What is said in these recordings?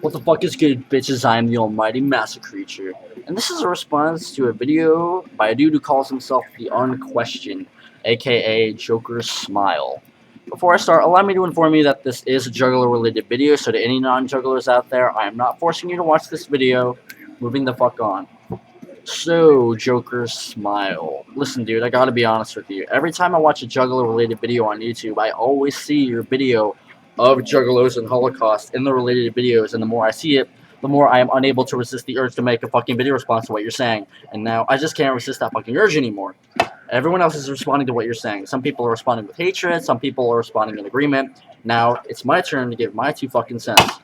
What the fuck is good, bitches? I am the almighty MassaCreature, and this is a response to a video by a dude who calls himself the Unquestioned, aka Joker's Smile. Before I start, allow me to inform you that this is a Juggalo-related video, so to any non-Juggalos out there, I am not forcing you to watch this video. Moving the fuck on. So, Joker's Smile. Listen, dude, I gotta be honest with you. Every time I watch a Juggalo-related video on YouTube, I always see your video of Juggalos and Holocausts in the related videos, and the more I see it, the more I am unable to resist the urge to make a fucking video response to what you're saying. And now, I just can't resist that fucking urge anymore. Everyone else is responding to what you're saying. Some people are responding with hatred, some people are responding in agreement. Now, it's my turn to give my 2 fucking cents.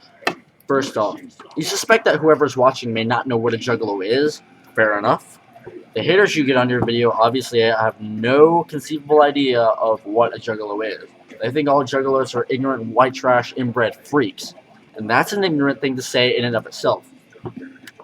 First off, you suspect that whoever's watching may not know what a Juggalo is. Fair enough. The haters you get on your video obviously have no conceivable idea of what a Juggalo is. They think all Juggalos are ignorant, white trash, inbred freaks. And that's an ignorant thing to say in and of itself.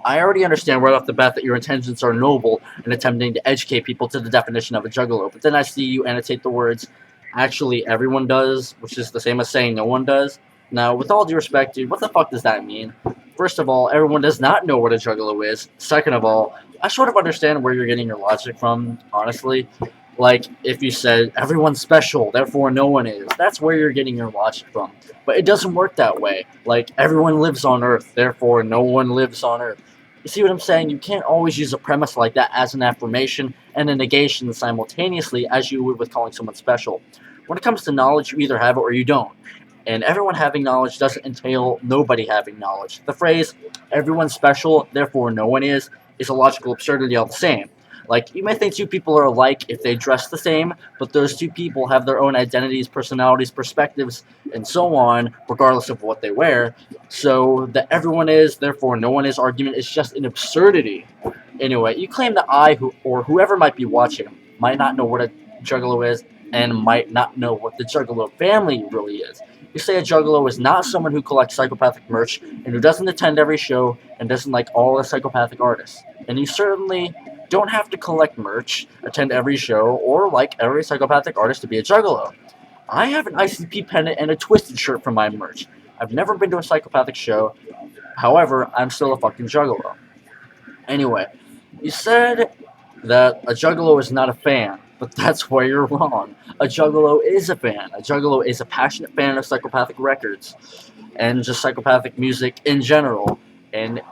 I already understand right off the bat that your intentions are noble in attempting to educate people to the definition of a Juggalo, but then I see you annotate the words, actually everyone does, which is the same as saying no one does. Now, with all due respect, dude, what the fuck does that mean? First of all, everyone does not know what a Juggalo is. Second of all, I sort of understand where you're getting your logic from, honestly. Like, if you said, everyone's special, therefore no one is. That's where you're getting your logic from. But it doesn't work that way. Like, everyone lives on Earth, therefore no one lives on Earth. You see what I'm saying? You can't always use a premise like that as an affirmation and a negation simultaneously as you would with calling someone special. When it comes to knowledge, you either have it or you don't. And everyone having knowledge doesn't entail nobody having knowledge. The phrase, everyone's special, therefore no one is a logical absurdity all the same. Like, you may think 2 people are alike if they dress the same, but those 2 people have their own identities, personalities, perspectives, and so on, regardless of what they wear. So, the everyone is, therefore no one is argument is just an absurdity. Anyway, you claim that I, or whoever might be watching, might not know what a Juggalo is, and might not know what the Juggalo family really is. You say a Juggalo is not someone who collects psychopathic merch, and who doesn't attend every show, and doesn't like all the psychopathic artists. And you certainly don't have to collect merch, attend every show, or like every psychopathic artist to be a Juggalo. I have an ICP pendant and a Twisted shirt for my merch. I've never been to a psychopathic show, however, I'm still a fucking Juggalo. Anyway, you said that a Juggalo is not a fan, but that's where you're wrong. A Juggalo is a fan. A Juggalo is a passionate fan of psychopathic records, and just psychopathic music in general, and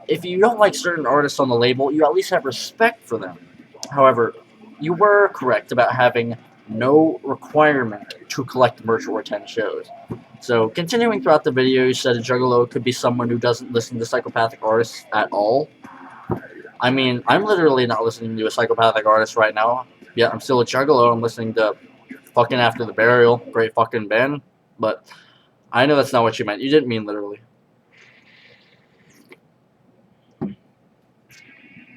if you don't like certain artists on the label, you at least have respect for them. However, you were correct about having no requirement to collect merch or attend shows. So, continuing throughout the video, you said a Juggalo could be someone who doesn't listen to psychopathic artists at all. I mean, I'm literally not listening to a psychopathic artist right now. Yeah, I'm still a Juggalo. I'm listening to fucking After the Burial. Great fucking band. But I know that's not what you meant. You didn't mean literally.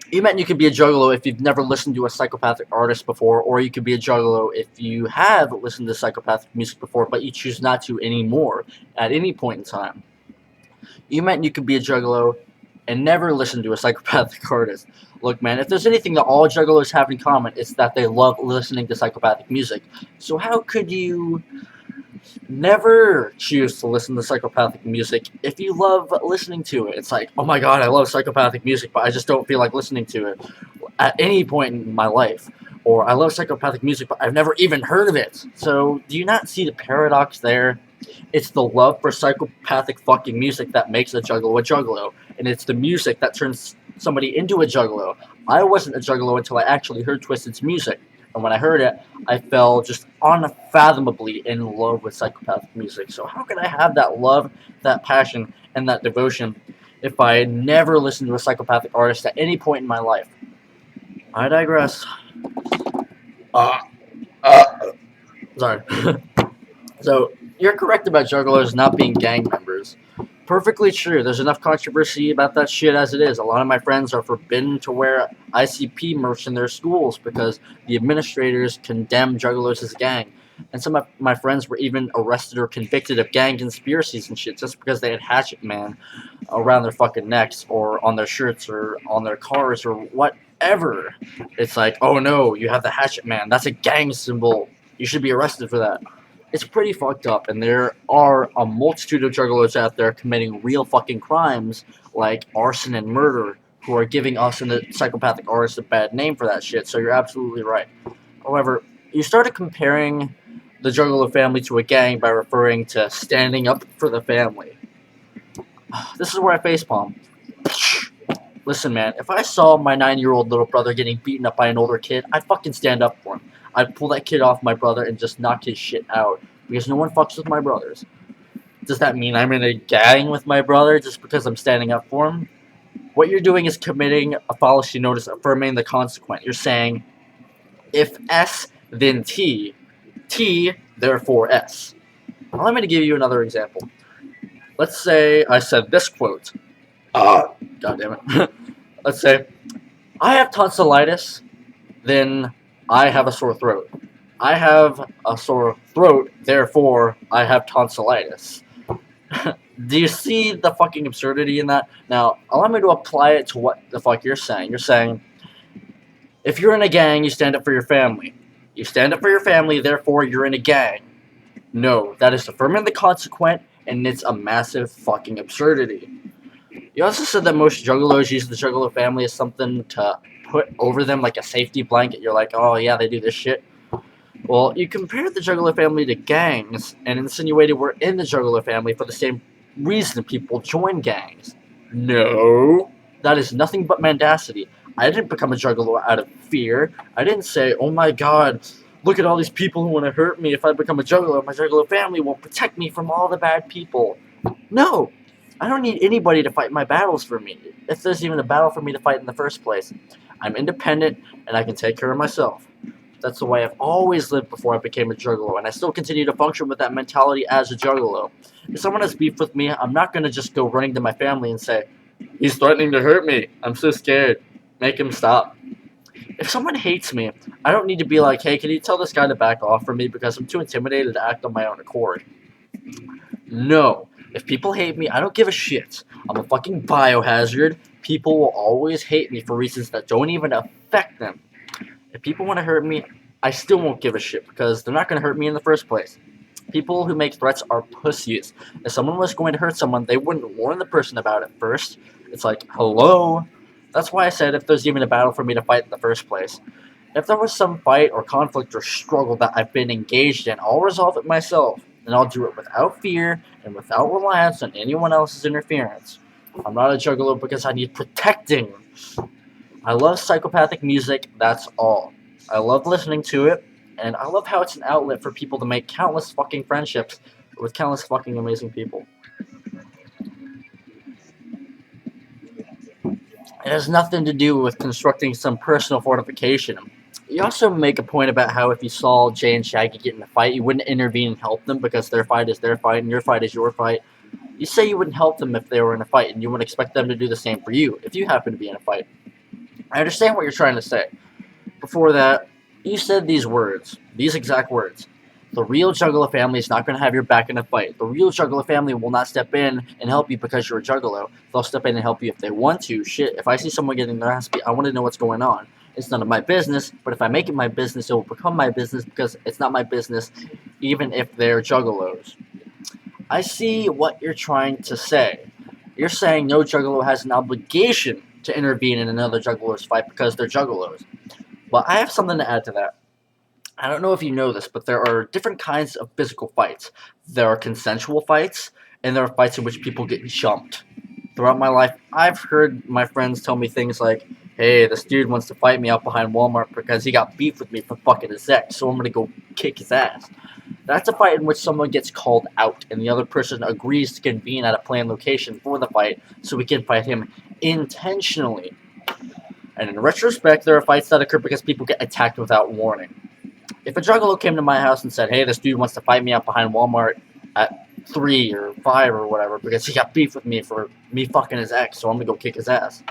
You meant you could be a Juggalo if you've never listened to a psychopathic artist before, or you could be a Juggalo if you have listened to psychopathic music before, but you choose not to anymore at any point in time. You meant you could be a Juggalo and never listen to a psychopathic artist. Look, man, if there's anything that all Juggalos have in common, it's that they love listening to psychopathic music. So how could you never choose to listen to psychopathic music if you love listening to it? It's like, oh my god, I love psychopathic music, but I just don't feel like listening to it at any point in my life. Or I love psychopathic music, but I've never even heard of it. So, do you not see the paradox there? It's the love for psychopathic fucking music that makes a Juggalo, and it's the music that turns somebody into a Juggalo. I wasn't a Juggalo until I actually heard Twisted's music. And when I heard it, I fell just unfathomably in love with psychopathic music. So how could I have that love, that passion, and that devotion if I had never listened to a psychopathic artist at any point in my life? I digress. Sorry. So, you're correct about Juggalos not being gang members. Perfectly true. There's enough controversy about that shit as it is. A lot of my friends are forbidden to wear ICP merch in their schools because the administrators condemn Juggalos as a gang. And some of my friends were even arrested or convicted of gang conspiracies and shit just because they had Hatchet Man around their fucking necks or on their shirts or on their cars or whatever. It's like, oh no, you have the Hatchet Man. That's a gang symbol. You should be arrested for that. It's pretty fucked up, and there are a multitude of juggalos out there committing real fucking crimes like arson and murder, who are giving us and the psychopathic artists a bad name for that shit. So you're absolutely right. However, you started comparing the Juggalo family to a gang by referring to standing up for the family. This is where I facepalm. Listen, man, if I saw my 9-year-old little brother getting beaten up by an older kid, I'd fucking stand up for him. I'd pull that kid off my brother and just knock his shit out. Because no one fucks with my brothers. Does that mean I'm in a gang with my brother just because I'm standing up for him? What you're doing is committing a fallacy known as affirming the consequent. You're saying, if S, then T. T, therefore S. Now, let me give you another example. Let's say I said this quote. God damn it. Let's say, I have tonsillitis, then I have a sore throat. I have a sore throat, therefore I have tonsillitis. Do you see the fucking absurdity in that? Now, allow me to apply it to what the fuck you're saying. You're saying, if you're in a gang, you stand up for your family. You stand up for your family, therefore you're in a gang. No, that is affirming the consequent, and it's a massive fucking absurdity. You also said that most juggalos use the juggalo family as something to put over them like a safety blanket. You're like, oh yeah, they do this shit. Well, you compared the Juggalo family to gangs and insinuated we're in the Juggalo family for the same reason people join gangs. No, that is nothing but mendacity. I didn't become a Juggalo out of fear. I didn't say, oh my god, look at all these people who want to hurt me. If I become a Juggalo, my Juggalo family will protect me from all the bad people. No, I don't need anybody to fight my battles for me, if there's even a battle for me to fight in the first place. I'm independent, and I can take care of myself. That's the way I've always lived before I became a Juggalo, and I still continue to function with that mentality as a Juggalo. If someone has beef with me, I'm not going to just go running to my family and say, he's threatening to hurt me. I'm so scared. Make him stop. If someone hates me, I don't need to be like, hey, can you tell this guy to back off from me because I'm too intimidated to act on my own accord. No. If people hate me, I don't give a shit. I'm a fucking biohazard. People will always hate me for reasons that don't even affect them. If people want to hurt me, I still won't give a shit because they're not going to hurt me in the first place. People who make threats are pussies. If someone was going to hurt someone, they wouldn't warn the person about it first. It's like, hello? That's why I said if there's even a battle for me to fight in the first place. If there was some fight or conflict or struggle that I've been engaged in, I'll resolve it myself. And I'll do it without fear and without reliance on anyone else's interference. I'm not a Juggalo because I need protecting. I love psychopathic music, that's all. I love listening to it, and I love how it's an outlet for people to make countless fucking friendships with countless fucking amazing people. It has nothing to do with constructing some personal fortification. You also make a point about how if you saw Jay and Shaggy get in a fight, you wouldn't intervene and help them because their fight is their fight and your fight is your fight. You say you wouldn't help them if they were in a fight, and you wouldn't expect them to do the same for you if you happen to be in a fight. I understand what you're trying to say. Before that, you said these exact words. The real Juggalo family is not going to have your back in a fight. The real Juggalo family will not step in and help you because you're a Juggalo. They'll step in and help you if they want to. Shit, if I see someone getting their ass beat, I want to know what's going on. It's none of my business, but if I make it my business, it will become my business because it's not my business, even if they're Juggalos. I see what you're trying to say. You're saying no Juggalo has an obligation to intervene in another Juggalo's fight because they're Juggalos. But I have something to add to that. I don't know if you know this, but there are different kinds of physical fights. There are consensual fights, and there are fights in which people get jumped. Throughout my life, I've heard my friends tell me things like, hey, this dude wants to fight me out behind Walmart because he got beef with me for fucking his ex, so I'm gonna go kick his ass. That's a fight in which someone gets called out, and the other person agrees to convene at a planned location for the fight, so we can fight him intentionally. And in retrospect, there are fights that occur because people get attacked without warning. If a Juggalo came to my house and said, hey, this dude wants to fight me out behind Walmart at 3 or 5 or whatever because he got beef with me for me fucking his ex, so I'm gonna go kick his ass,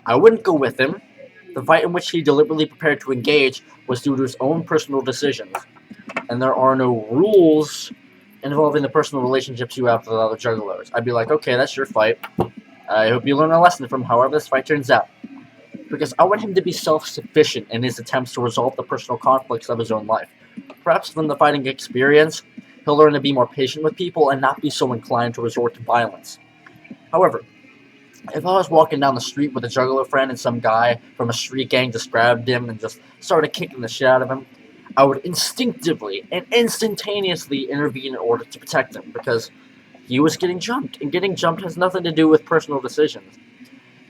I wouldn't go with him. The fight in which he deliberately prepared to engage was due to his own personal decisions. And there are no rules involving the personal relationships you have with other Juggalos. I'd be like, okay, that's your fight. I hope you learn a lesson from however this fight turns out. Because I want him to be self-sufficient in his attempts to resolve the personal conflicts of his own life. Perhaps from the fighting experience, He'll learn to be more patient with people and not be so inclined to resort to violence. However, if I was walking down the street with a juggalo friend and some guy from a street gang just grabbed him and just started kicking the shit out of him, I would instinctively and instantaneously intervene in order to protect him, because he was getting jumped, and getting jumped has nothing to do with personal decisions.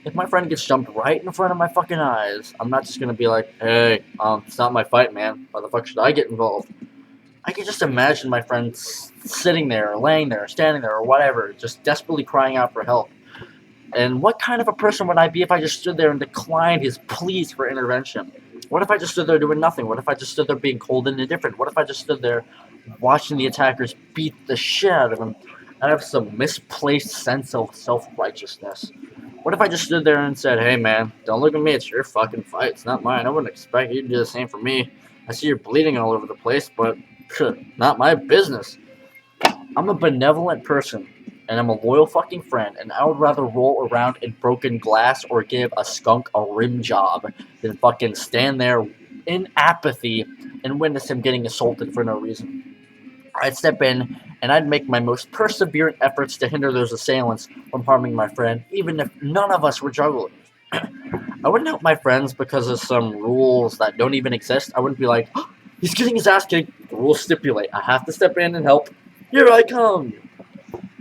If my friend gets jumped right in front of my fucking eyes, I'm not just gonna be like, hey, it's not my fight, man. Why the fuck should I get involved? I can just imagine my friend sitting there, or laying there, or standing there, or whatever, just desperately crying out for help. And what kind of a person would I be if I just stood there and declined his pleas for intervention? What if I just stood there doing nothing? What if I just stood there being cold and indifferent? What if I just stood there watching the attackers beat the shit out of him and have some misplaced sense of self-righteousness? What if I just stood there and said, hey man, don't look at me, it's your fucking fight, it's not mine. I wouldn't expect you to do the same for me. I see you're bleeding all over the place, but not my business. I'm a benevolent person, and I'm a loyal fucking friend, and I would rather roll around in broken glass or give a skunk a rim job than fucking stand there in apathy and witness him getting assaulted for no reason. I'd step in, and I'd make my most perseverant efforts to hinder those assailants from harming my friend, even if none of us were jugglers. I wouldn't help my friends because of some rules that don't even exist. I wouldn't be like, oh, he's getting his ass kicked. The rules stipulate I have to step in and help. Here I come.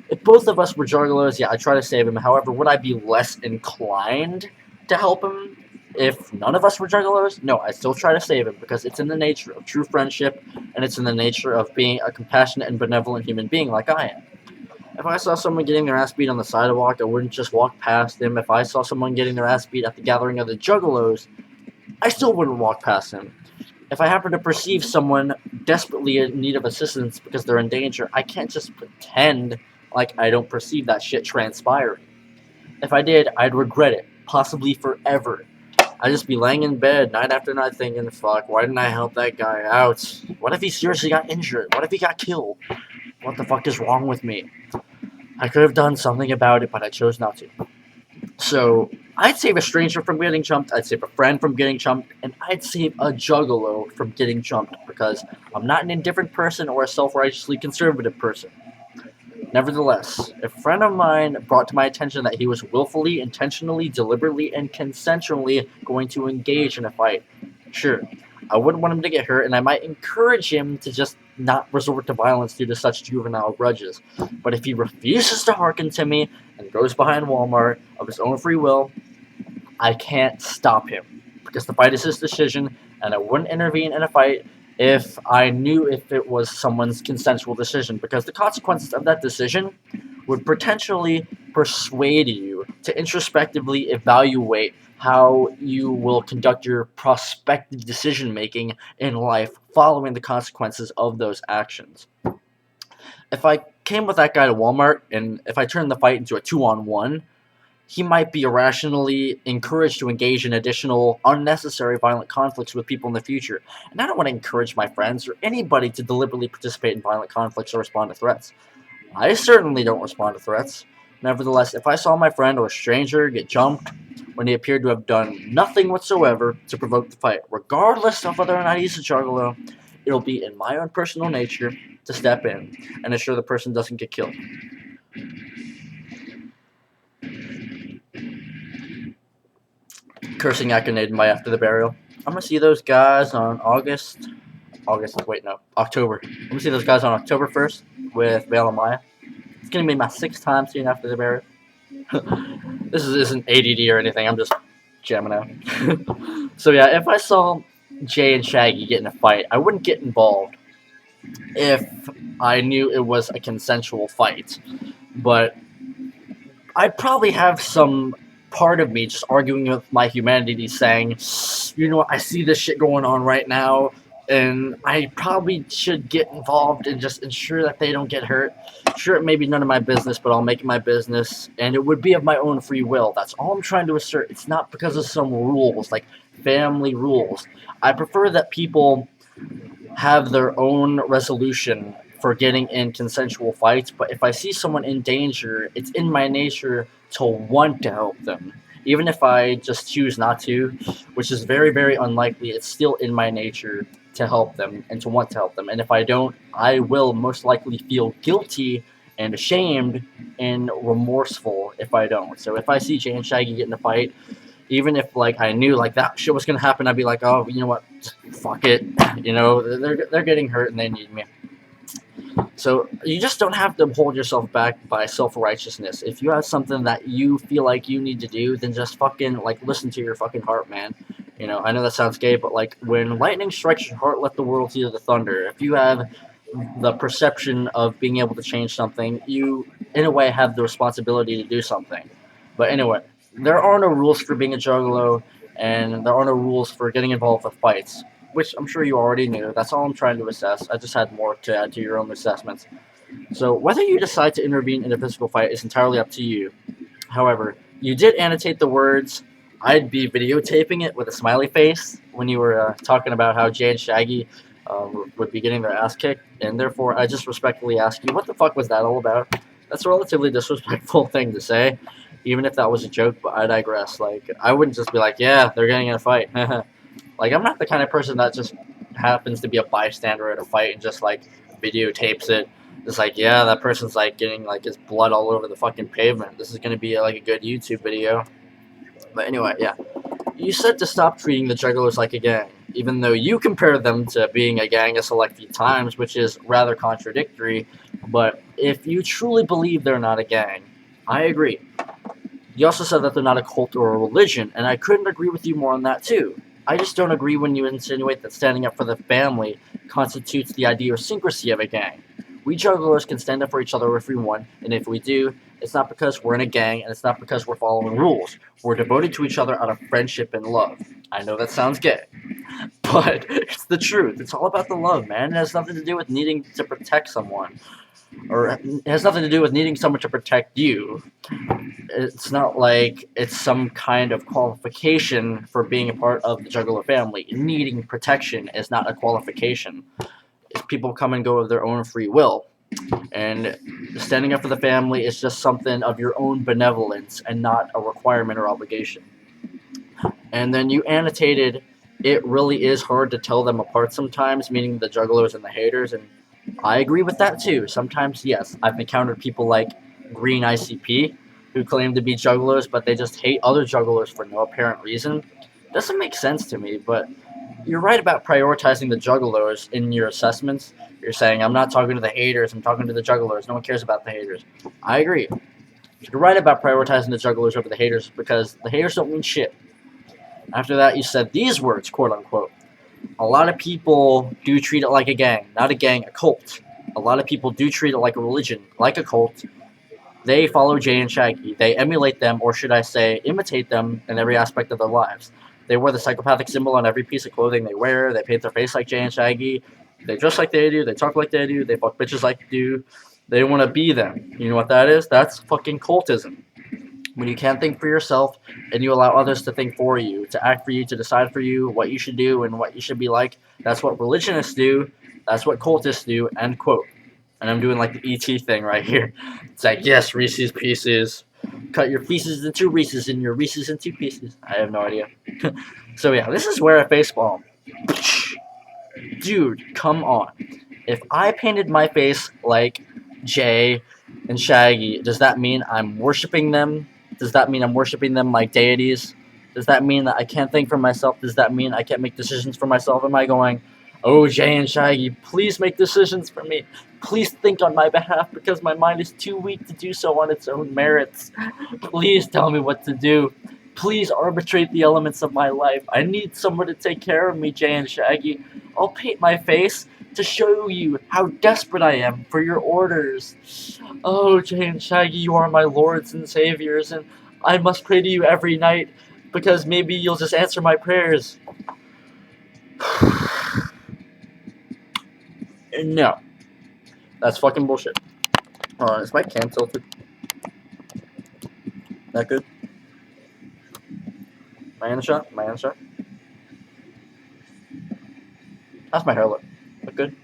If both of us were juggalos, yeah, I'd try to save him. However, would I be less inclined to help him if none of us were juggalos? No, I'd still try to save him because it's in the nature of true friendship, and it's in the nature of being a compassionate and benevolent human being like I am. If I saw someone getting their ass beat on the sidewalk, I wouldn't just walk past him. If I saw someone getting their ass beat at the gathering of the juggalos, I still wouldn't walk past him. If I happen to perceive someone desperately in need of assistance because they're in danger, I can't just pretend like I don't perceive that shit transpiring. If I did, I'd regret it, possibly forever. I'd just be laying in bed night after night thinking, fuck, why didn't I help that guy out? What if he seriously got injured? What if he got killed? What the fuck is wrong with me? I could have done something about it, but I chose not to. So, I'd save a stranger from getting jumped, I'd save a friend from getting jumped, and I'd save a juggalo from getting jumped, because I'm not an indifferent person or a self-righteously conservative person. Nevertheless, if a friend of mine brought to my attention that he was willfully, intentionally, deliberately, and consensually going to engage in a fight, sure, I wouldn't want him to get hurt, and I might encourage him to just not resort to violence due to such juvenile grudges. But if he refuses to hearken to me and goes behind Walmart of his own free will, I can't stop him, because the fight is his decision, and I wouldn't intervene in a fight if I knew if it was someone's consensual decision, because the consequences of that decision would potentially persuade you to introspectively evaluate how you will conduct your prospective decision-making in life following the consequences of those actions. If I came with that guy to Walmart, and if I turned the fight into a 2-on-1, he might be irrationally encouraged to engage in additional unnecessary violent conflicts with people in the future. And I don't want to encourage my friends or anybody to deliberately participate in violent conflicts or respond to threats. I certainly don't respond to threats. Nevertheless, if I saw my friend or a stranger get jumped when he appeared to have done nothing whatsoever to provoke the fight, regardless of whether or not he's a juggalo, it'll be in my own personal nature to step in and ensure the person doesn't get killed. Cursing Akhenaten by After the Burial. I'm gonna see those guys on October. I'm gonna see those guys on October 1st with Vale and Maya. It's gonna be my 6th time seeing After the Burial. This isn't ADD or anything, I'm just jamming out. So yeah, if I saw Jay and Shaggy get in a fight, I wouldn't get involved if I knew it was a consensual fight. But I'd probably have some part of me just arguing with my humanity saying, you know what, I see this shit going on right now, and I probably should get involved and just ensure that they don't get hurt. Sure, it may be none of my business, but I'll make it my business, and it would be of my own free will. That's all I'm trying to assert. It's not because of some rules, like family rules. I prefer that people have their own resolution for getting in consensual fights, but if I see someone in danger, it's in my nature to want to help them. Even if I just choose not to, which is very, very unlikely, it's still in my nature to help them and to want to help them. And if I don't, I will most likely feel guilty and ashamed and remorseful if I don't. So if I see Jay and Shaggy get in a fight, even if like I knew like that shit was gonna happen, I'd be like, oh, you know what, just fuck it. You know, they're getting hurt and they need me. So you just don't have to hold yourself back by self-righteousness. If you have something that you feel like you need to do, then just fucking like listen to your fucking heart, man. You know, I know that sounds gay, but like when lightning strikes your heart, let the world hear the thunder. If you have the perception of being able to change something, you in a way have the responsibility to do something. But anyway, there are no rules for being a juggalo, and there are no rules for getting involved with fights, which I'm sure you already knew. That's all I'm trying to assess. I just had more to add to your own assessments. So whether you decide to intervene in a physical fight is entirely up to you. However, you did annotate the words, I'd be videotaping it with a smiley face when you were talking about how Jay and Shaggy would be getting their ass kicked, and therefore I just respectfully ask you, what the fuck was that all about? That's a relatively disrespectful thing to say, even if that was a joke, but I digress. Like, I wouldn't just be like, yeah, they're getting in a fight. Like, I'm not the kind of person that just happens to be a bystander at a fight and just, like, videotapes it. It's like, yeah, that person's, like, getting, like, his blood all over the fucking pavement. This is gonna be, like, a good YouTube video. But anyway, yeah. You said to stop treating the Juggalos like a gang, even though you compared them to being a gang a select few times, which is rather contradictory. But if you truly believe they're not a gang, I agree. You also said that they're not a cult or a religion, and I couldn't agree with you more on that too. I just don't agree when you insinuate that standing up for the family constitutes the idiosyncrasy of a gang. We juggalos can stand up for each other if we want, and if we do, it's not because we're in a gang, and it's not because we're following rules. We're devoted to each other out of friendship and love. I know that sounds gay, but it's the truth. It's all about the love, man. It has nothing to do with needing to protect someone, or it has nothing to do with needing someone to protect you. It's not like it's some kind of qualification for being a part of the Juggalo family. Needing protection is not a qualification. People come and go of their own free will. And standing up for the family is just something of your own benevolence and not a requirement or obligation. And then you annotated, it really is hard to tell them apart sometimes, meaning the juggalos and the haters, and I agree with that too. Sometimes, yes, I've encountered people like Green ICP who claim to be juggalos, but they just hate other juggalos for no apparent reason. Doesn't make sense to me, but you're right about prioritizing the juggalos in your assessments. You're saying, I'm not talking to the haters, I'm talking to the juggalos. No one cares about the haters. I agree. You're right about prioritizing the juggalos over the haters because the haters don't mean shit. After that, you said these words, quote unquote. A lot of people do treat it like a gang, not a gang, a cult. A lot of people do treat it like a religion, like a cult. They follow Jay and Shaggy. They emulate them, or should I say, imitate them in every aspect of their lives. They wear the psychopathic symbol on every piece of clothing they wear. They paint their face like Jay and Shaggy. They dress like they do. They talk like they do. They fuck bitches like they do. They want to be them. You know what that is? That's fucking cultism. When you can't think for yourself and you allow others to think for you, to act for you, to decide for you what you should do and what you should be like. That's what religionists do. That's what cultists do. End quote. And I'm doing like the ET thing right here. It's like, yes, Reese's Pieces. Cut your pieces into Reese's and your Reese's into pieces. I have no idea. So yeah, this is where I facepalm. Dude, come on. If I painted my face like Jay and Shaggy, does that mean I'm worshiping them? Does that mean I'm worshiping them like deities? Does that mean that I can't think for myself? Does that mean I can't make decisions for myself? Am I going, oh, Jay and Shaggy, please make decisions for me. Please think on my behalf because my mind is too weak to do so on its own merits. Please tell me what to do. Please arbitrate the elements of my life. I need someone to take care of me, Jay and Shaggy. I'll paint my face to show you how desperate I am for your orders. Oh, Jay and Shaggy, you are my lords and saviors, and I must pray to you every night because maybe you'll just answer my prayers. No. That's fucking bullshit. Is my cam tilted? That good? Am I in the shot? Am I in the shot? How's my hair look? Look good?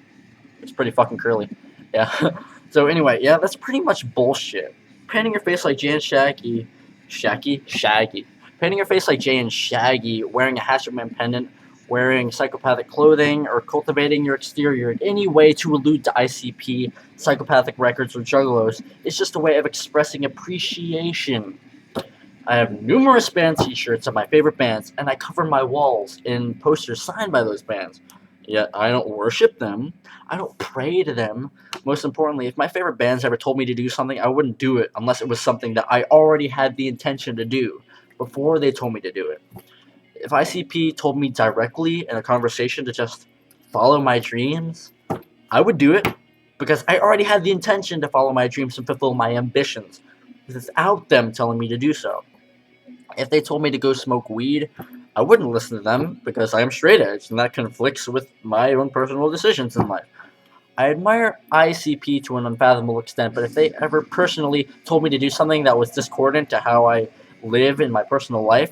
It's pretty fucking curly. Yeah. So anyway, yeah, that's pretty much bullshit. Painting your face like Jay and Shaggy. Painting your face like Jay and Shaggy, wearing a Hatchetman pendant, wearing psychopathic clothing, or cultivating your exterior in any way to allude to ICP, psychopathic records, or juggalos is just a way of expressing appreciation. I have numerous band t-shirts of my favorite bands, and I cover my walls in posters signed by those bands. Yet I don't worship them. I don't pray to them. Most importantly, if my favorite bands ever told me to do something, I wouldn't do it unless it was something that I already had the intention to do before they told me to do it. If ICP told me directly in a conversation to just follow my dreams, I would do it because I already had the intention to follow my dreams and fulfill my ambitions without them telling me to do so. If they told me to go smoke weed, I wouldn't listen to them because I am straight edge and that conflicts with my own personal decisions in life. I admire ICP to an unfathomable extent, but if they ever personally told me to do something that was discordant to how I live in my personal life,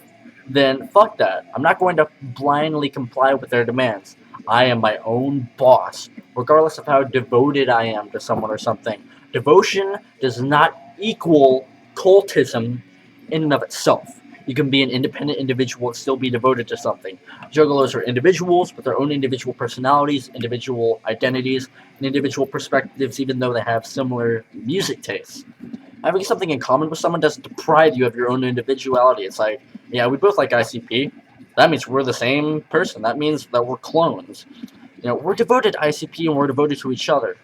then fuck that. I'm not going to blindly comply with their demands. I am my own boss, regardless of how devoted I am to someone or something. Devotion does not equal cultism in and of itself. You can be an independent individual and still be devoted to something. Juggalos are individuals with their own individual personalities, individual identities, and individual perspectives, even though they have similar music tastes. Having something in common with someone doesn't deprive you of your own individuality. It's like, yeah, we both like ICP. That means we're the same person. That means that we're clones. We're devoted to ICP and we're devoted to each other.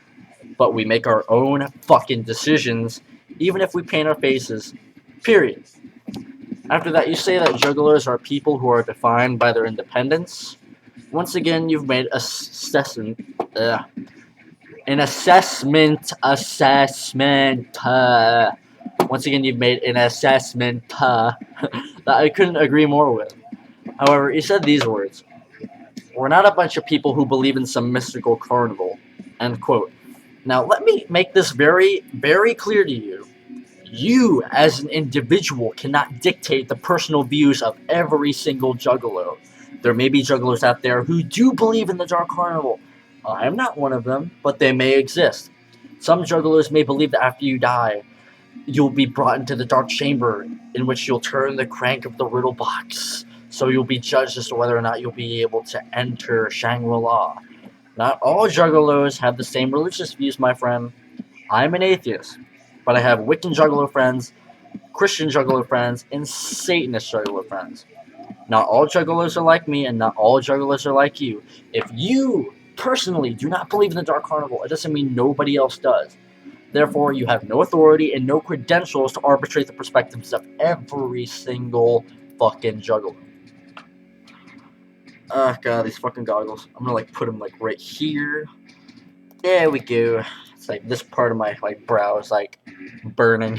But we make our own fucking decisions, even if we paint our faces. Period. After that, you say that jugglers are people who are defined by their independence. Once again, you've made an assessment. Once again, you've made an assessment that I couldn't agree more with. However, you said these words: "We're not a bunch of people who believe in some mystical carnival." End quote. Now, let me make this very, very clear to you. You, as an individual, cannot dictate the personal views of every single juggalo. There may be juggalos out there who do believe in the Dark Carnival. I'm not one of them, but they may exist. Some juggalos may believe that after you die, you'll be brought into the Dark Chamber, in which you'll turn the crank of the riddle box, so you'll be judged as to whether or not you'll be able to enter Shangri-La. Not all juggalos have the same religious views, my friend. I'm an atheist, but I have Wiccan juggalo friends, Christian juggalo friends, and Satanist juggalo friends. Not all juggalos are like me, and not all juggalos are like you. If you personally do not believe in the Dark Carnival, it doesn't mean nobody else does. Therefore, you have no authority and no credentials to arbitrate the perspectives of every single fucking juggalo. Oh god, these fucking goggles. I'm gonna put them right here. There we go. It's this part of my brow is burning.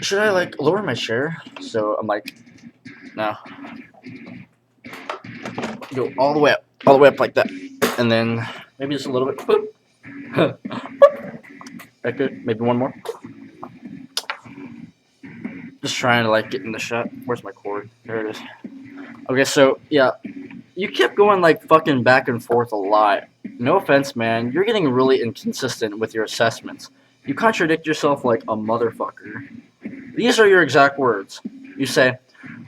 Should I lower my chair? So I'm no. Go all the way up like that, and then maybe just a little bit. Boop. That good? Maybe one more. Just trying to get in the shot. Where's my cord? There it is. Okay, so yeah, you kept going fucking back and forth a lot. No offense, man. You're getting really inconsistent with your assessments. You contradict yourself like a motherfucker. These are your exact words. You say,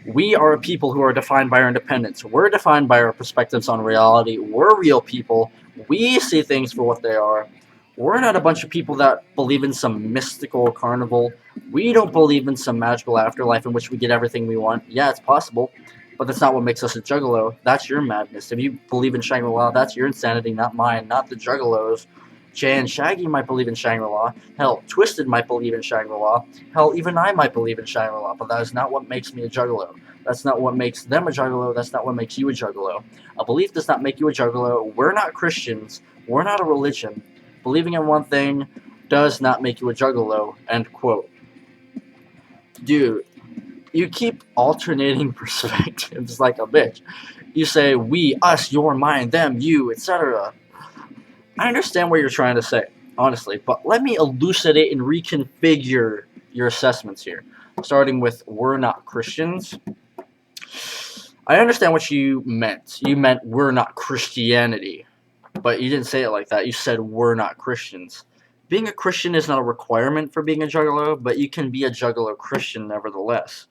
"We are a people who are defined by our independence. We're defined by our perspectives on reality. We're real people. We see things for what they are. We're not a bunch of people that believe in some mystical carnival. We don't believe in some magical afterlife in which we get everything we want. Yeah, it's possible, but that's not what makes us a juggalo. That's your madness. If you believe in Shangri-La, that's your insanity, not mine, not the juggalos. Jay and Shaggy might believe in Shangri-La. Hell, Twisted might believe in Shangri-La. Hell, even I might believe in Shangri-La, but that is not what makes me a juggalo. That's not what makes them a juggalo. That's not what makes you a juggalo. A belief does not make you a juggalo. We're not Christians. We're not a religion. Believing in one thing does not make you a juggalo." End quote. Dude, you keep alternating perspectives like a bitch. You say, "we, us, your, mine, them, you, etc." I understand what you're trying to say, honestly, but let me elucidate and reconfigure your assessments here. Starting with, "we're not Christians." I understand what you meant. You meant we're not Christianity. But you didn't say it like that. You said we're not Christians. Being a Christian is not a requirement for being a juggalo, but you can be a juggalo Christian nevertheless.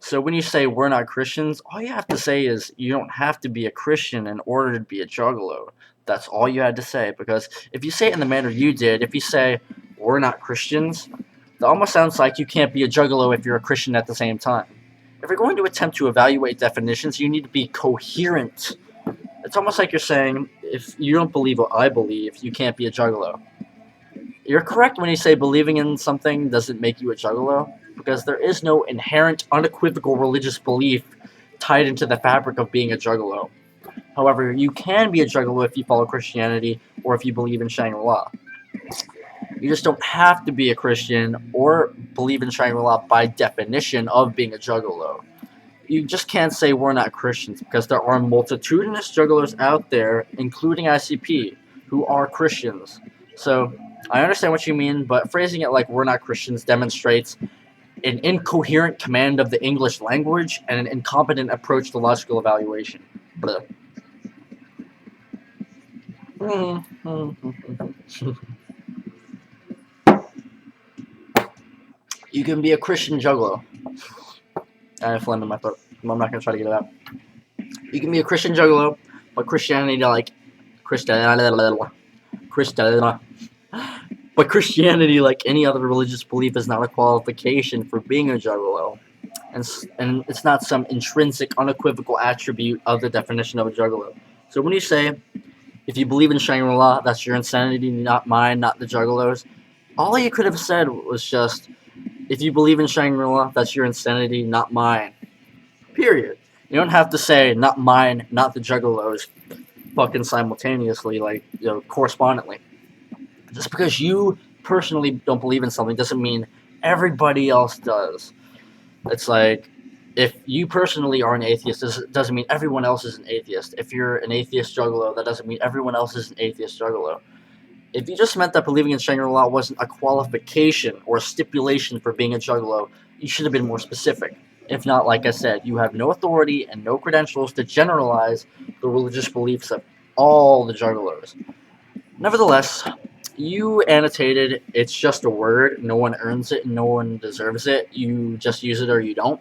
So when you say we're not Christians, all you have to say is you don't have to be a Christian in order to be a juggalo. That's all you had to say, because if you say it in the manner you did, if you say we're not Christians, that almost sounds like you can't be a juggalo if you're a Christian at the same time. If you're going to attempt to evaluate definitions, you need to be coherent. It's almost like you're saying, if you don't believe what I believe, you can't be a juggalo. You're correct when you say believing in something doesn't make you a juggalo, because there is no inherent, unequivocal religious belief tied into the fabric of being a juggalo. However, you can be a juggalo if you follow Christianity or if you believe in Shangri-La. You just don't have to be a Christian or believe in Shangri-La by definition of being a juggalo. You just can't say we're not Christians, because there are multitudinous juggalos out there, including ICP, who are Christians. So, I understand what you mean, but phrasing it like we're not Christians demonstrates an incoherent command of the English language and an incompetent approach to logical evaluation. Blah. You can be a Christian juggalo. I have phlegm in my throat. I'm not going to try to get it out. You can be a Christian juggalo, but Christianity, like but Christianity, like any other religious belief, is not a qualification for being a juggalo, and it's not some intrinsic, unequivocal attribute of the definition of a juggalo. So when you say, if you believe in Shangri-La, that's your insanity, not mine, not the juggalos, all you could have said was just, if you believe in Shangri-La, that's your insanity, not mine. Period. You don't have to say, not mine, not the juggalos, fucking simultaneously, like, correspondingly. Just because you personally don't believe in something doesn't mean everybody else does. It's like, if you personally are an atheist, doesn't mean everyone else is an atheist. If you're an atheist juggalo, that doesn't mean everyone else is an atheist juggalo. If you just meant that believing in Shangri-La wasn't a qualification or a stipulation for being a juggalo, you should have been more specific. If not, like I said, you have no authority and no credentials to generalize the religious beliefs of all the juggalos. Nevertheless, you annotated, it's just a word, no one earns it, no one deserves it, you just use it or you don't.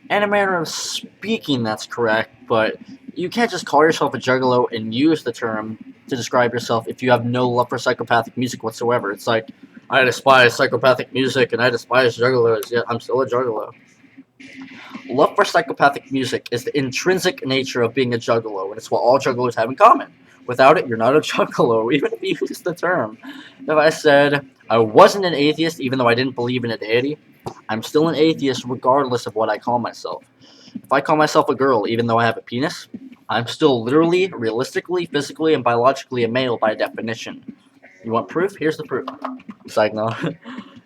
In a manner of speaking, that's correct, but you can't just call yourself a juggalo and use the term to describe yourself if you have no love for psychopathic music whatsoever. It's like, I despise psychopathic music and I despise juggalos, yet I'm still a juggalo. Love for psychopathic music is the intrinsic nature of being a juggalo, and it's what all juggalos have in common. Without it, you're not a juggalo, even if you use the term. If I said I wasn't an atheist, even though I didn't believe in a deity, I'm still an atheist regardless of what I call myself. If I call myself a girl, even though I have a penis, I'm still literally, realistically, physically, and biologically a male by definition. You want proof? Here's the proof. It's like, no.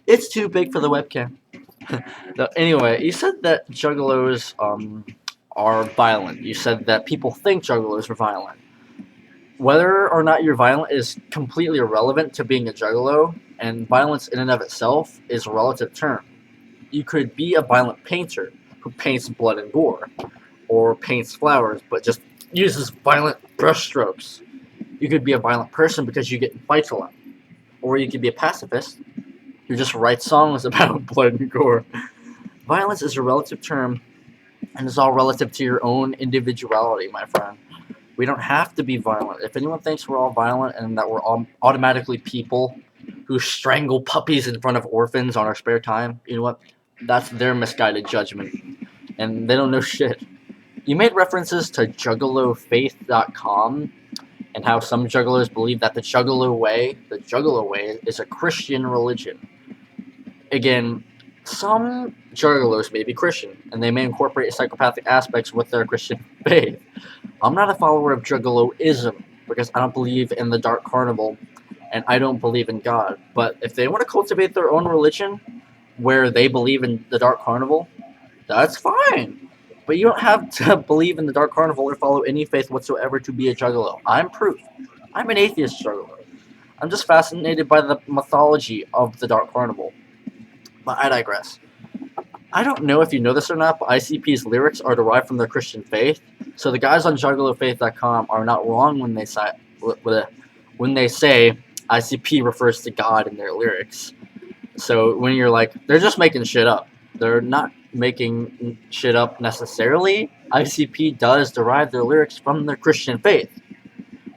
It's too big for the webcam. No, anyway, you said that juggalos are violent. You said that people think juggalos are violent. Whether or not you're violent is completely irrelevant to being a juggalo, and violence in and of itself is a relative term. You could be a violent painter who paints blood and gore, or paints flowers but just uses violent brushstrokes. You could be a violent person because you get in fights a lot, or you could be a pacifist who just writes songs about blood and gore. Violence is a relative term, and is all relative to your own individuality, my friend. We don't have to be violent. If anyone thinks we're all violent and that we're all automatically people who strangle puppies in front of orphans on our spare time, you know what? That's their misguided judgment. And they don't know shit. You made references to juggalofaith.com and how some juggalos believe that the Juggalo way, is a Christian religion. Again, some juggalos may be Christian, and they may incorporate psychopathic aspects with their Christian faith. I'm not a follower of juggaloism, because I don't believe in the Dark Carnival, and I don't believe in God. But if they want to cultivate their own religion, where they believe in the Dark Carnival, that's fine. But you don't have to believe in the Dark Carnival or follow any faith whatsoever to be a juggalo. I'm proof. I'm an atheist juggalo. I'm just fascinated by the mythology of the Dark Carnival. But I digress. I don't know if you know this or not, but ICP's lyrics are derived from their Christian faith. So the guys on juggalofaith.com are not wrong when they say ICP refers to God in their lyrics. So when you're like, they're just making shit up. They're not making shit up necessarily. ICP does derive their lyrics from their Christian faith.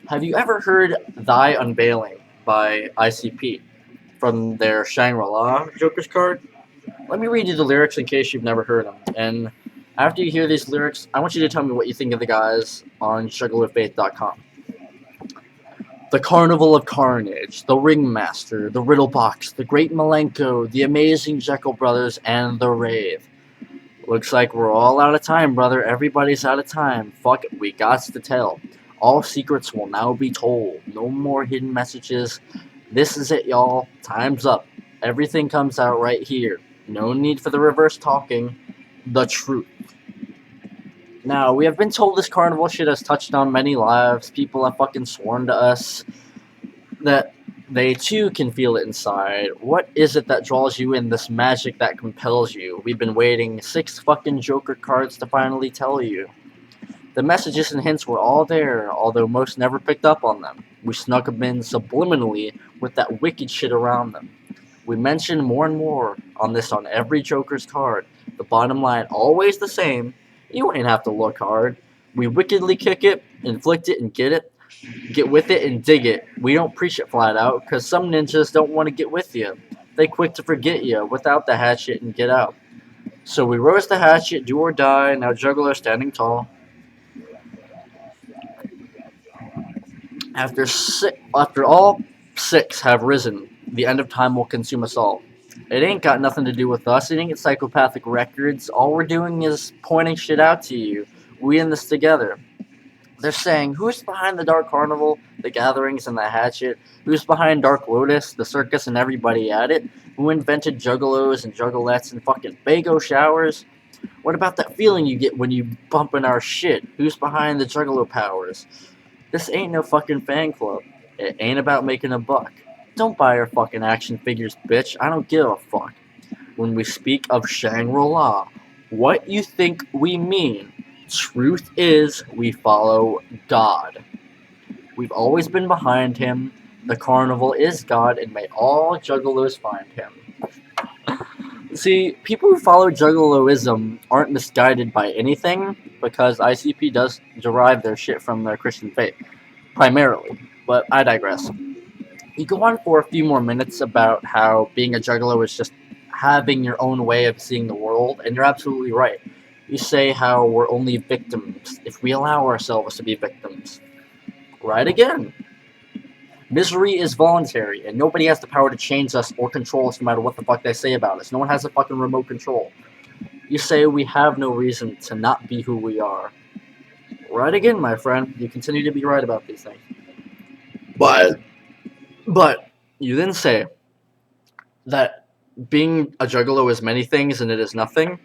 Have you ever heard Thy Unveiling by ICP from their Shangri-La Joker's card? Let me read you the lyrics in case you've never heard them. And after you hear these lyrics, I want you to tell me what you think of the guys on juggalofaith.com. The Carnival of Carnage, the Ringmaster, the Riddle Box, the Great Malenko, the Amazing Jekyll Brothers, and the Rave. Looks like we're all out of time, brother. Everybody's out of time. Fuck it, we gots to tell. All secrets will now be told. No more hidden messages. This is it, y'all. Time's up. Everything comes out right here. No need for the reverse talking. The truth. Now, we have been told this carnival shit has touched on many lives. People have fucking sworn to us that they too can feel it inside. What is it that draws you in, this magic that compels you? We've been waiting 6 fucking Joker cards to finally tell you. The messages and hints were all there, although most never picked up on them. We snuck them in subliminally with that wicked shit around them. We mention more and more on this on every Joker's card. The bottom line always the same. You ain't have to look hard. We wickedly kick it, inflict it, and get with it and dig it. We don't preach it flat out, because some ninjas don't want to get with you. They quick to forget you without the hatchet and get out. So we roast the hatchet, do or die, now Juggalo standing tall. After all 6 have risen, the end of time will consume us all. It ain't got nothing to do with us. It ain't psychopathic records. All we're doing is pointing shit out to you. We in this together. They're saying, who's behind the Dark Carnival, the gatherings, and the hatchet? Who's behind Dark Lotus, the circus, and everybody at it? Who invented juggalos and juggalettes and fucking Bago showers? What about that feeling you get when you bumpin' our shit? Who's behind the juggalo powers? This ain't no fucking fan club. It ain't about making a buck. Don't buy our fucking action figures, bitch. I don't give a fuck. When we speak of Shangri-La, what you think we mean? Truth is, we follow God. We've always been behind him. The carnival is God, and may all juggalos find him. See, people who follow juggaloism aren't misguided by anything, because ICP does derive their shit from their Christian faith, primarily. But I digress. You go on for a few more minutes about how being a juggalo is just having your own way of seeing the world, and you're absolutely right. You say how we're only victims if we allow ourselves to be victims. Right again. Misery is voluntary, and nobody has the power to change us or control us no matter what the fuck they say about us. No one has a fucking remote control. You say we have no reason to not be who we are. Right again, my friend. You continue to be right about these things. But you then say that being a juggalo is many things and it is nothing.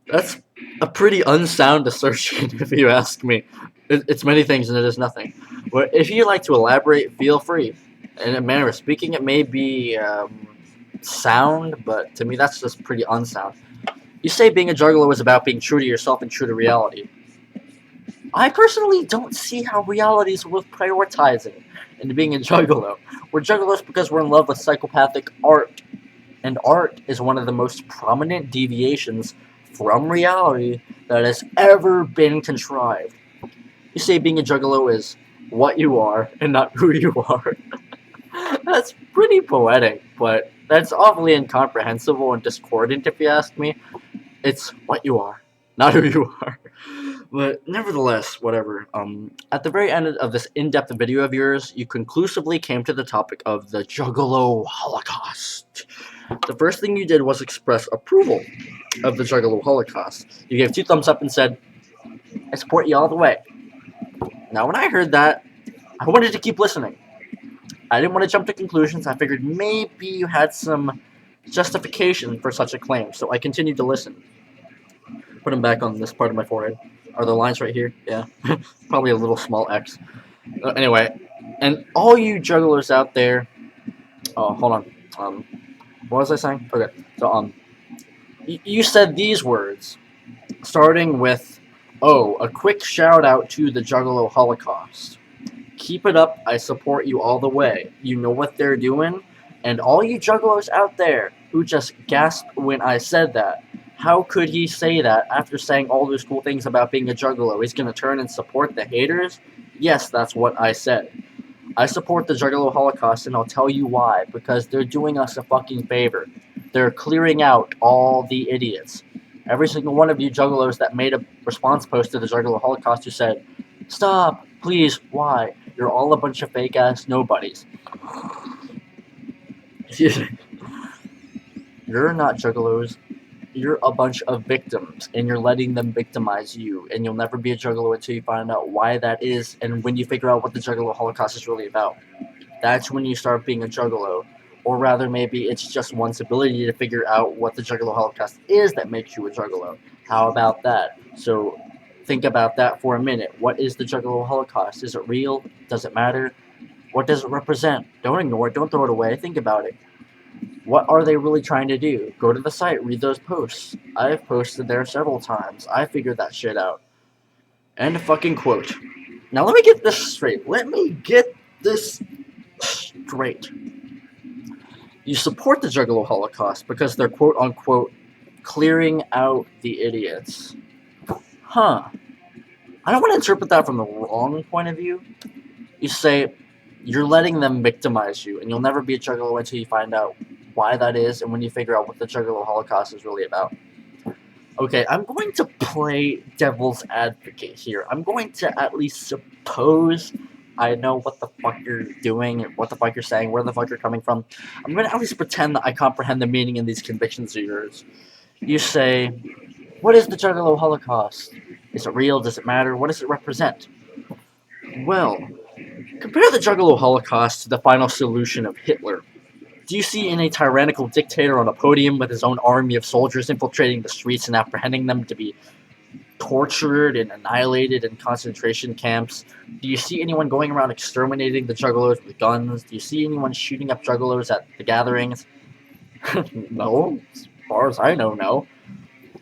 That's a pretty unsound assertion, if you ask me. It's many things and it is nothing. But if you'd like to elaborate, feel free. In a manner of speaking, it may be sound, but to me that's just pretty unsound. You say being a juggalo is about being true to yourself and true to reality. I personally don't see how reality is worth prioritizing into being a juggalo. We're juggalos because we're in love with psychopathic art. And art is one of the most prominent deviations from reality that has ever been contrived. You say being a juggalo is what you are and not who you are. That's pretty poetic, but that's awfully incomprehensible and discordant if you ask me. It's what you are, not who you are. But nevertheless, whatever. At the very end of this in-depth video of yours, you conclusively came to the topic of the Juggalo Holocaust. The first thing you did was express approval of the Juggalo Holocaust. You gave 2 thumbs up and said, I support you all the way. Now, when I heard that, I wanted to keep listening. I didn't want to jump to conclusions. I figured maybe you had some justification for such a claim, so I continued to listen. Put them back on this part of my forehead. Are the lines right here? Yeah. Probably a little small X. Anyway, and all you jugglers out there... Oh, hold on. What was I saying? Okay. So, you said these words, starting with, oh, a quick shout out to the Juggalo Holocaust. Keep it up. I support you all the way. You know what they're doing? And all you juggalos out there who just gasped when I said that, How could he say that after saying all those cool things about being a juggalo? He's gonna turn and support the haters? Yes, that's what I said. I support the Juggalo Holocaust, and I'll tell you why. Because they're doing us a fucking favor. They're clearing out all the idiots. Every single one of you juggalos that made a response post to the Juggalo Holocaust who said, "Stop, please, why? You're all a bunch of fake-ass nobodies." You're not juggalos. You're a bunch of victims, and you're letting them victimize you, and you'll never be a juggalo until you find out why that is, and when you figure out what the Juggalo Holocaust is really about. That's when you start being a juggalo. Or rather, maybe it's just one's ability to figure out what the Juggalo Holocaust is that makes you a juggalo. How about that? So, think about that for a minute. What is the Juggalo Holocaust? Is it real? Does it matter? What does it represent? Don't ignore it. Don't throw it away. Think about it. What are they really trying to do? Go to the site, read those posts. I've posted there several times. I figured that shit out. End of fucking quote. Now let me get this straight. Straight. You support the Juggalo Holocaust because they're quote-unquote clearing out the idiots. Huh. I don't want to interpret that from the wrong point of view. You say, you're letting them victimize you, and you'll never be a Juggalo until you find out why that is, and when you figure out what the Juggalo Holocaust is really about. Okay, I'm going to play devil's advocate here. I'm going to at least suppose I know what the fuck you're doing, what the fuck you're saying, where the fuck you're coming from. I'm going to at least pretend that I comprehend the meaning in these convictions of yours. You say, what is the Juggalo Holocaust? Is it real? Does it matter? What does it represent? Well, compare the Juggalo Holocaust to the final solution of Hitler. Do you see in a tyrannical dictator on a podium with his own army of soldiers infiltrating the streets and apprehending them to be tortured and annihilated in concentration camps? Do you see anyone going around exterminating the juggalos with guns? Do you see anyone shooting up juggalos at the gatherings? No, as far as I know, no.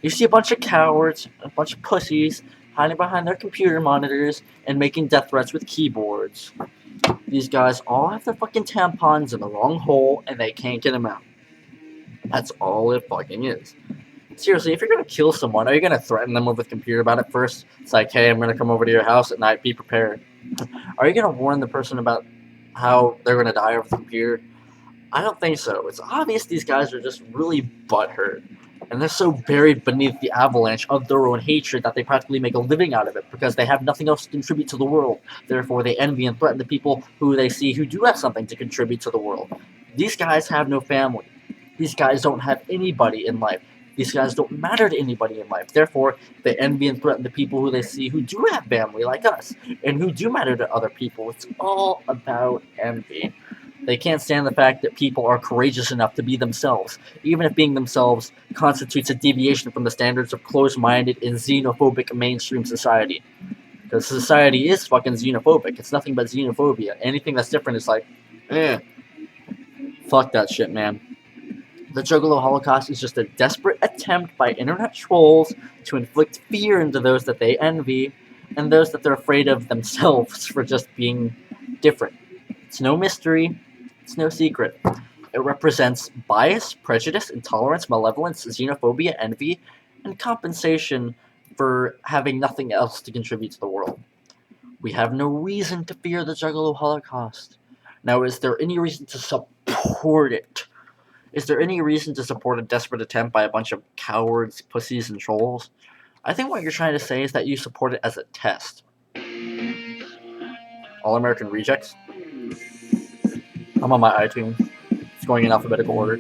You see a bunch of cowards, a bunch of pussies, hiding behind their computer monitors and making death threats with keyboards. These guys all have their fucking tampons in the wrong hole and they can't get them out. That's all it fucking is. Seriously, if you're gonna kill someone, are you gonna threaten them with a computer about it first? It's like, hey, I'm gonna come over to your house at night, be prepared. Are you gonna warn the person about how they're gonna die over the computer? I don't think so. It's obvious these guys are just really butthurt. And they're so buried beneath the avalanche of their own hatred that they practically make a living out of it because they have nothing else to contribute to the world. Therefore, they envy and threaten the people who they see who do have something to contribute to the world. These guys have no family. These guys don't have anybody in life. These guys don't matter to anybody in life. Therefore, they envy and threaten the people who they see who do have family like us and who do matter to other people. It's all about envy. They can't stand the fact that people are courageous enough to be themselves, even if being themselves constitutes a deviation from the standards of closed-minded and xenophobic mainstream society. Because society is fucking xenophobic. It's nothing but xenophobia. Anything that's different is like, fuck that shit, man. The Juggalo Holocaust is just a desperate attempt by internet trolls to inflict fear into those that they envy and those that they're afraid of themselves for just being different. It's no mystery. It's no secret. It represents bias, prejudice, intolerance, malevolence, xenophobia, envy, and compensation for having nothing else to contribute to the world. We have no reason to fear the Juggalo Holocaust. Now, is there any reason to support it? Is there any reason to support a desperate attempt by a bunch of cowards, pussies, and trolls? I think what you're trying to say is that you support it as a test. All-American Rejects? I'm on my iTunes. It's going in alphabetical order.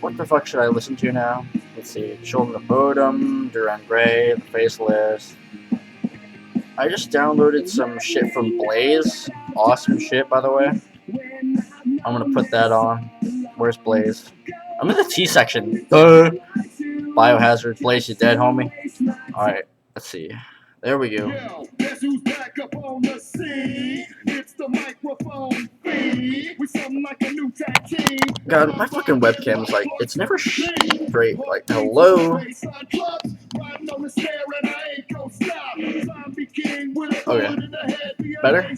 What the fuck should I listen to now? Let's see. Children of Bodom, Duran Gray, The Faceless. I just downloaded some shit from Blaze. Awesome shit, by the way. I'm gonna put that on. Where's Blaze? I'm in the T section. Biohazard. Blaze, you dead, homie? Alright, let's see. There we go. Guess who's back up on the scene? It's the microphone feed. We sound like a new tag team. God, my fucking webcam's like, it's never straight. Like, hello? Okay. Better.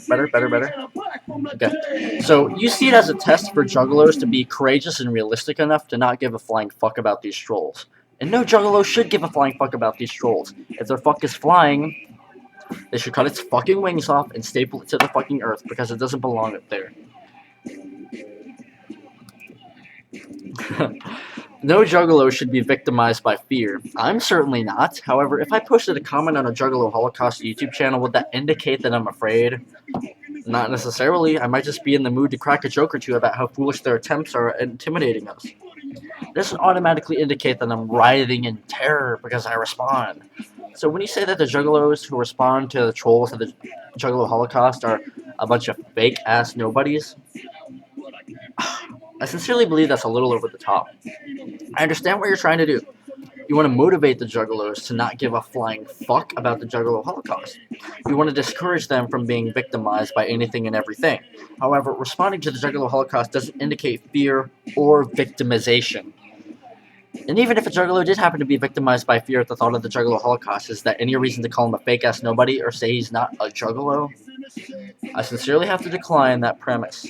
Okay. So, you see it as a test for juggalos to be courageous and realistic enough to not give a flying fuck about these trolls. And no juggalo should give a flying fuck about these trolls. If their fuck is flying, they should cut its fucking wings off and staple it to the fucking earth because it doesn't belong up there. No juggalo should be victimized by fear. I'm certainly not. However, if I posted a comment on a Juggalo Holocaust YouTube channel, would that indicate that I'm afraid? Not necessarily. I might just be in the mood to crack a joke or two about how foolish their attempts are at intimidating us. It doesn't automatically indicate that I'm writhing in terror because I respond. So when you say that the Juggalos who respond to the trolls of the Juggalo Holocaust are a bunch of fake-ass nobodies, I sincerely believe that's a little over the top. I understand what you're trying to do. You want to motivate the Juggalos to not give a flying fuck about the Juggalo Holocaust. You want to discourage them from being victimized by anything and everything. However, responding to the Juggalo Holocaust doesn't indicate fear or victimization. And even if a Juggalo did happen to be victimized by fear at the thought of the Juggalo Holocaust, is that any reason to call him a fake-ass nobody or say he's not a Juggalo? I sincerely have to decline that premise.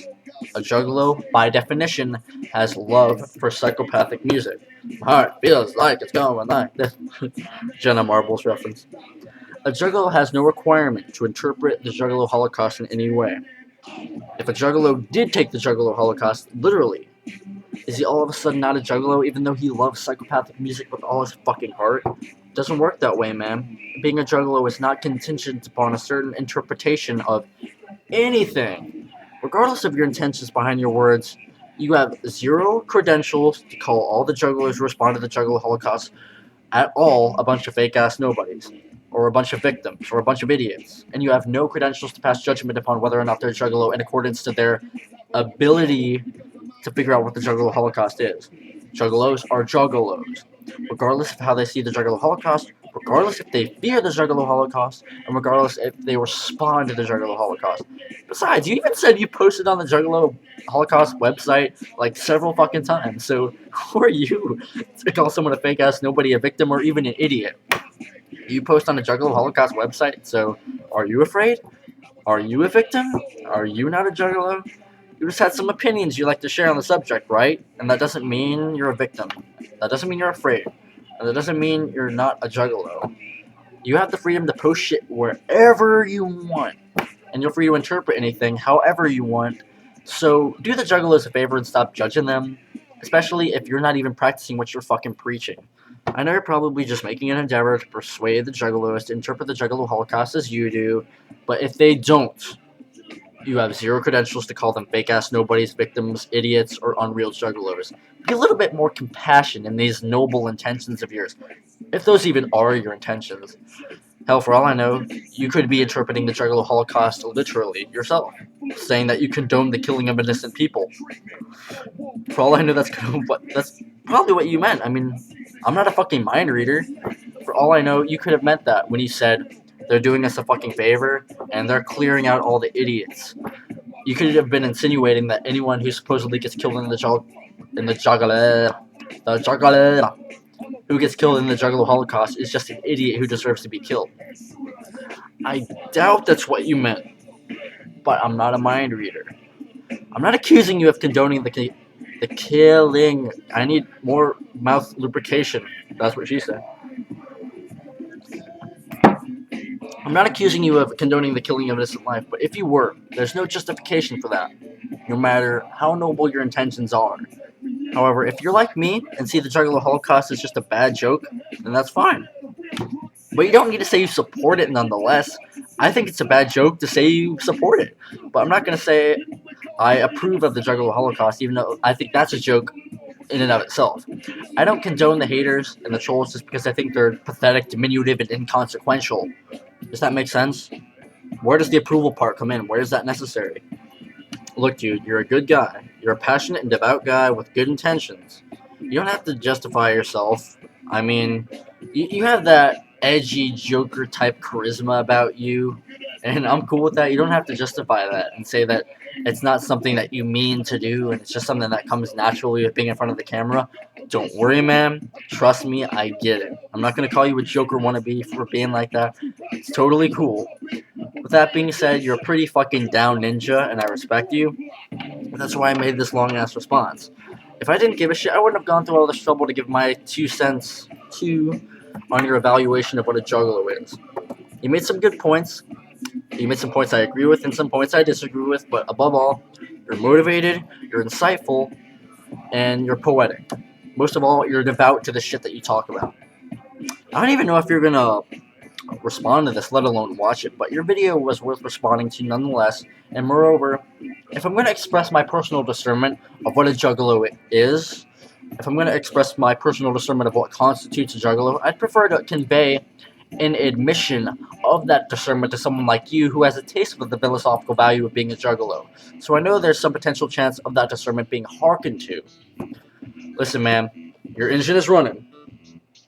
A Juggalo, by definition, has love for psychopathic music. My heart feels like it's going like this. Jenna Marbles reference. A Juggalo has no requirement to interpret the Juggalo Holocaust in any way. If a Juggalo did take the Juggalo Holocaust literally, is he all of a sudden not a Juggalo even though he loves psychopathic music with all his fucking heart? Doesn't work that way, man. Being a Juggalo is not contingent upon a certain interpretation of anything. Regardless of your intentions behind your words, you have zero credentials to call all the Juggalos who respond to the Juggalo Holocaust at all a bunch of fake-ass nobodies, or a bunch of victims, or a bunch of idiots. And you have no credentials to pass judgment upon whether or not they're Juggalo in accordance to their ability to figure out what the Juggalo Holocaust is. Juggalos are Juggalos, regardless of how they see the Juggalo Holocaust, regardless if they fear the Juggalo Holocaust, and regardless if they respond to the Juggalo Holocaust. Besides, you even said you posted on the Juggalo Holocaust website like several fucking times, so who are you to call someone a fake-ass nobody, a victim, or even an idiot? You post on the Juggalo Holocaust website, so are you afraid? Are you a victim? Are you not a Juggalo? You just had some opinions you like to share on the subject, right? And that doesn't mean you're a victim. That doesn't mean you're afraid. And that doesn't mean you're not a Juggalo. You have the freedom to post shit wherever you want. And you're free to interpret anything however you want. So do the Juggalos a favor and stop judging them. Especially if you're not even practicing what you're fucking preaching. I know you're probably just making an endeavor to persuade the Juggalos to interpret the Juggalo Holocaust as you do. But if they don't, you have zero credentials to call them fake-ass nobodies, victims, idiots, or unreal Juggalos. Be a little bit more compassion in these noble intentions of yours, if those even are your intentions. Hell, for all I know, you could be interpreting the Juggalo Holocaust literally yourself, saying that you condone the killing of innocent people. For all I know, that's probably what you meant. I mean, I'm not a fucking mind reader. For all I know, you could have meant that when you said they're doing us a fucking favor and they're clearing out all the idiots. You could have been insinuating that anyone who supposedly gets killed in the Juggalo who gets killed in the Juggalo Holocaust is just an idiot who deserves to be killed. I doubt that's what you meant, but I'm not a mind reader. I'm not accusing you of condoning the killing. I need more mouth lubrication. That's what she said. I'm not accusing you of condoning the killing of innocent life, but if you were, there's no justification for that, no matter how noble your intentions are. However, if you're like me and see the Juggalo Holocaust as just a bad joke, then that's fine. But you don't need to say you support it nonetheless. I think it's a bad joke to say you support it, but I'm not going to say I approve of the Juggalo Holocaust, even though I think that's a joke in and of itself. I don't condone the haters and the trolls just because I think they're pathetic, diminutive, and inconsequential. Does that make sense? Where does the approval part come in? Where is that necessary? Look, dude, you're a good guy. You're a passionate and devout guy with good intentions. You don't have to justify yourself. I mean, you have that edgy Joker type charisma about you, and I'm cool with that. You don't have to justify that and say that it's not something that you mean to do and it's just something that comes naturally with being in front of the camera. Don't worry, man. Trust me, I get it. I'm not going to call you a Joker wannabe for being like that. It's totally cool. With that being said, you're a pretty fucking down ninja, and I respect you. That's why I made this long-ass response. If I didn't give a shit, I wouldn't have gone through all this trouble to give my 2 cents 2 on your evaluation of what a juggalo is. You made some good points. You made some points I agree with and some points I disagree with, but above all, you're motivated, you're insightful, and you're poetic. Most of all, you're devout to the shit that you talk about. I don't even know if you're gonna respond to this, let alone watch it, but your video was worth responding to nonetheless. And moreover, if I'm gonna express my personal discernment of what a juggalo is, if I'm gonna express my personal discernment of what constitutes a juggalo, I'd prefer to convey an admission of that discernment to someone like you who has a taste of the philosophical value of being a juggalo. So I know there's some potential chance of that discernment being hearkened to. Listen, man, your engine is running,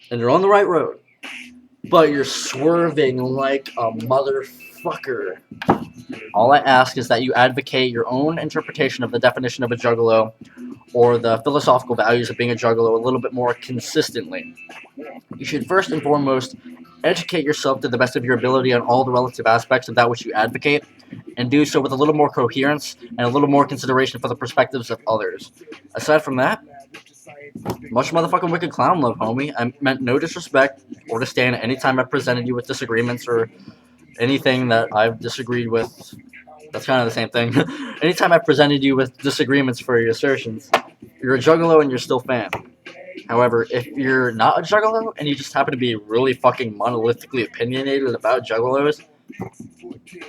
and you're on the right road, but you're swerving like a motherfucker. All I ask is that you advocate your own interpretation of the definition of a juggalo or the philosophical values of being a juggalo a little bit more consistently. You should first and foremost educate yourself to the best of your ability on all the relative aspects of that which you advocate, and do so with a little more coherence and a little more consideration for the perspectives of others. Aside from that, much motherfucking wicked clown love, homie. I meant no disrespect or disdain at any time I presented you with disagreements or anything that I've disagreed with. That's kind of the same thing. Anytime I presented you with disagreements for your assertions, you're a juggalo and you're still fan. However, if you're not a juggalo and you just happen to be really fucking monolithically opinionated about juggalos,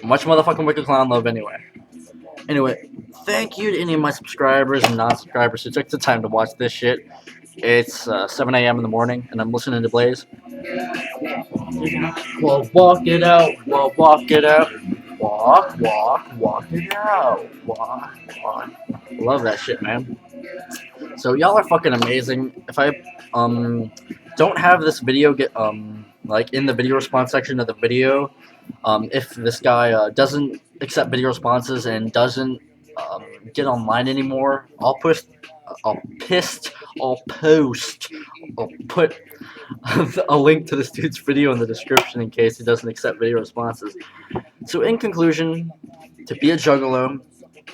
much motherfucking wicked clown love anyway. Anyway, thank you to any of my subscribers and non-subscribers who took the time to watch this shit. It's 7 a.m. in the morning, and I'm listening to Blaze. Well, walk it out, well, walk it out. Walk it out. Walk. Love that shit, man. So y'all are fucking amazing. If I don't have this video get like in the video response section of the video, if this guy doesn't accept video responses and doesn't get online anymore, I'll post a link to this dude's video in the description in case he doesn't accept video responses. So in conclusion, to be a juggalo,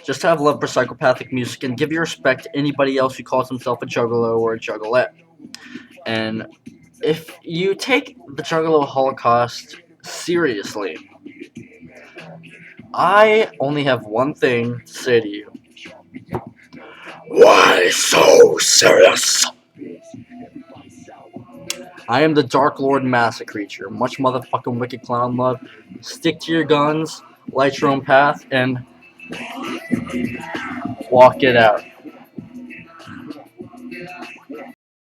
just have love for psychopathic music and give your respect to anybody else who calls himself a juggalo or a juggalette. And if you take the Juggalo Holocaust seriously, I only have one thing to say to you. Why so serious? I am the Dark Lord TheMassaCreature. Much motherfucking wicked clown love. Stick to your guns, light your own path, and walk it out.